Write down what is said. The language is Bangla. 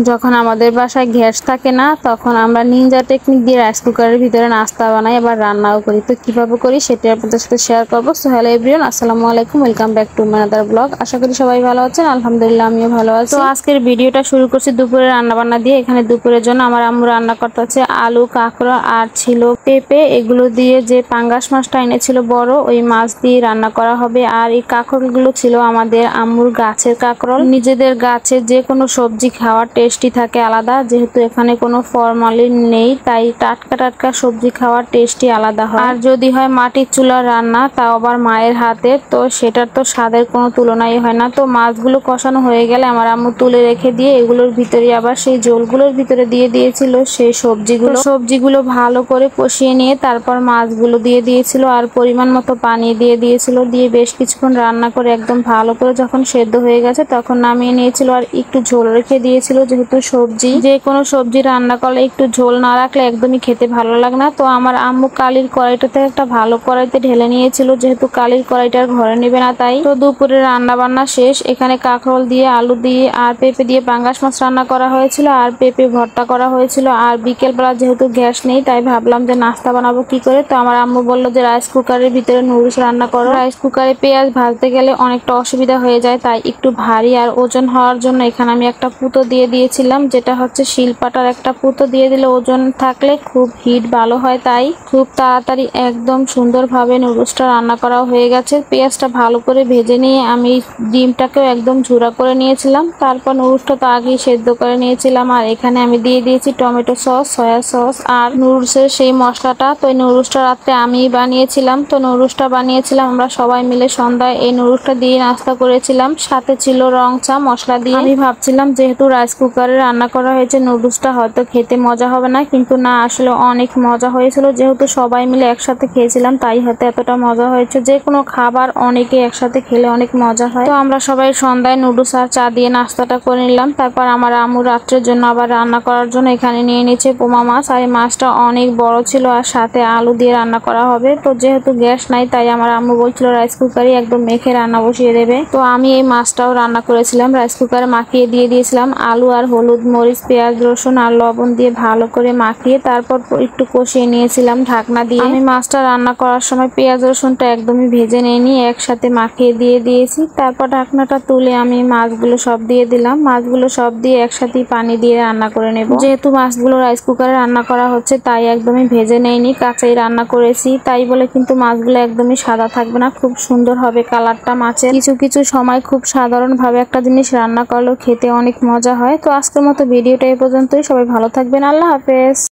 যখন আমাদের বাসায় গ্যাস থাকে না তখন আমরা নিনজা টেকনিক দিয়ে রাইস কুকারের ভিতরে নাস্তা বানাই, আবার রান্নাও করি। তো কিভাবে করি সেটা আপনাদের সাথে শেয়ার করবো। সো হ্যালো এভরিওয়ান, আসসালামু আলাইকুম, welcome back to my other blog. আশা করি সবাই ভালো আছেন, আলহামদুলিল্লাহ আমিও ভালো আছি। তো আজকের ভিডিওটা শুরু করছি দুপুরে রান্না বান্না দিয়ে। এখানে দুপুরের জন্য আমার আম্মু রান্না করতে হচ্ছে আলু, কাঁকড়া আর ছিল পেঁপে। এগুলো দিয়ে যে পাঙ্গাস মাছটা এনেছিল বড়, ওই মাছ দিয়ে রান্না করা হবে। আর এই কাঁকরোলগুলো ছিল আমাদের আম্মুর গাছের কাঁকরোল। নিজেদের গাছে যে কোনো সবজি খাওয়ার টেস্টই থাকে আলাদা, যেহেতু এখানে কোনো ফরমালিন নেই তাই টাটকা টাটকা সবজি খাওয়ার টেস্টই আলাদা হয়। আর যদি হয় মাটির চুলার রান্না, তাও আবার মায়ের হাতের, তো সেটার তো স্বাদের কোনো তুলনাই হয় না। তো মাছগুলো কষানো হয়ে গেলে আমার আম্মু তুলে রেখে দিয়ে এগুলোর ভিতরে আবার সেই ঝোলগুলোর ভিতরে দিয়ে দিয়েছিল সেই সবজিগুলো ভালো করে কষিয়ে নিয়ে তারপর মাছগুলো দিয়ে দিয়েছিল আর পরিমাণ মতো পানি দিয়ে দিয়েছিল। দিয়ে বেশ কিছুক্ষণ রান্না করে একদম ভালো করে যখন সেদ্ধ হয়ে গেছে তখন নামিয়ে নিয়েছিল। আর একটু ঝোল রেখে দিয়েছিল, যেহেতু সবজি যে কোনো সবজি রান্না করলে একটু ঝোল না রাখলে একদমই খেতে ভালো লাগে না। তো আমার আম্মু কালির কড়াইটাতে একটা ভালো কড়াইতে ঢেলে নিয়েছিল, যেহেতু কালির কড়াইটার ঘরে নেবে না তাই। তো দুপুরে রান্না বান্না শেষ। এখানে কাঁকরোল দিয়ে, আলু দিয়ে আর পেঁপে দিয়ে পাঙ্গাস মাছ রান্না করা হয়েছিল আর পেঁপে ভর্তা করা হয়েছিল। আর বিকেলবেলা যেহেতু গ্যাস নেই তাই ভাবলাম যে নাস্তা বানাবো কি করে। তো আমার আম্মু বললো যে রাইস কুকারের ভিতরে নুডলস রান্না করো। রাইস কুকারে পেঁয়াজ ভাজতে গেলে অনেকটা অসুবিধা হয়ে যায়, তাই একটু ভারী আর ওজন হওয়ার জন্য এখানে আমি একটা পুতো দিয়ে দিয়েছিলাম, যেটা হচ্ছে শিলপাটার একটা পুতো দিয়ে দিলে ওজন থাকলে খুব হিট ভালো হয়। তাই খুব তাড়াতাড়ি একদম সুন্দরভাবে নুডলসটা রান্না করা হয়ে গেছে। পেঁয়াজটা ভালো করে ভেজে নিয়ে আমি ডিমটাকেও একদম ঝুরা করে নিয়েছিলাম। তারপর নুডলসটা তো আগেই সেদ্ধ করে নিয়েছিলাম। আর এখানে আমি দিয়ে দিয়েছি টমেটো সস, সয়া সস আর নুডলসের সেই মশলাটা। তো এই নুডলসটা রাত্রে আমি বানিয়েছিলাম। তো নুডলসটা বানিয়েছিলাম আমরা সবাই মিলে সন্ধ্যায়। এই নুডলসটা দিয়ে নাস্তা করেছিলাম, সাথে ছিল রং চা মশলা দিয়ে। আমি ভাবছিলাম যেহেতু রাইস কুকারে রান্না করা হয়েছে নুডলসটা হয়তো খেতে মজা হবে না, কিন্তু না, আসলে অনেক মজা হয়েছিল। যেহেতু সবাই মিলে একসাথে খেয়েছিলাম তাই হয়তো এতটা মজা হয়েছে। যে কোনো খাবার অনেকে একসাথে খেলে অনেক মজা হয়। তো আমরা সবাই সন্ধ্যায় নুডলস আর চা দিয়ে নাস্তাটা করে নিলাম। তারপর আমার আম্মু রাত্রের জন্য আবার রান্না করার জন্য এখানে নিয়ে নিচ্ছে পোমা মাছ। আর এই মাছটা অনেক বড় ছিল আর সাথে আলু দিয়ে রান্না করা হবে। তো যেহেতু গ্যাস নাই তাই আমার আম্মু বলছিল রাইস কুকারে একদম মেখে রান্না বসিয়ে দেবে। তো আমি এই মাছটাও রান্না করেছিলাম, রাইস কুকারে মাখিয়ে দিয়ে দিয়েছিলাম। আলু আর হলুদ, মরিচ, পেঁয়াজ, রসুন আর লবণ দিয়ে ভালো করে মাখিয়ে তারপর একটু কষিয়ে নিয়েছিলাম ঢাকনা দিয়ে। আমি মাছটা রান্না করার সময় পেঁয়াজ রসুনটা একদমই ভেজে নেইনি, একসাথে মাখিয়ে দিয়ে দিয়েছি। তারপর ঢাকনাটা তুলে আমি মাছগুলো সব দিয়ে দিলাম। মাছগুলো সব দিয়ে একসাথে পানি দিয়ে রান্না করে নেব। যেহেতু মাছগুলো রাইস কুকারে রান্না করা হচ্ছে তাই একদমই ভেজে নেইনি, কাঁচাই রান্না করেছি। তাই বলে কিন্তু মাছগুলো একদমই সাদা থাকবে না, খুব সুন্দর হবে কালারটা মাছের। কিছু কিছু সময় খুব সাধারণ ভাবে একটা জিনিস রান্না করলেও খেতে অনেক মজা হয়। তো আজকের মতো ভিডিওটা এই পর্যন্তই। সবাই ভালো থাকবেন, আল্লাহ হাফেজ।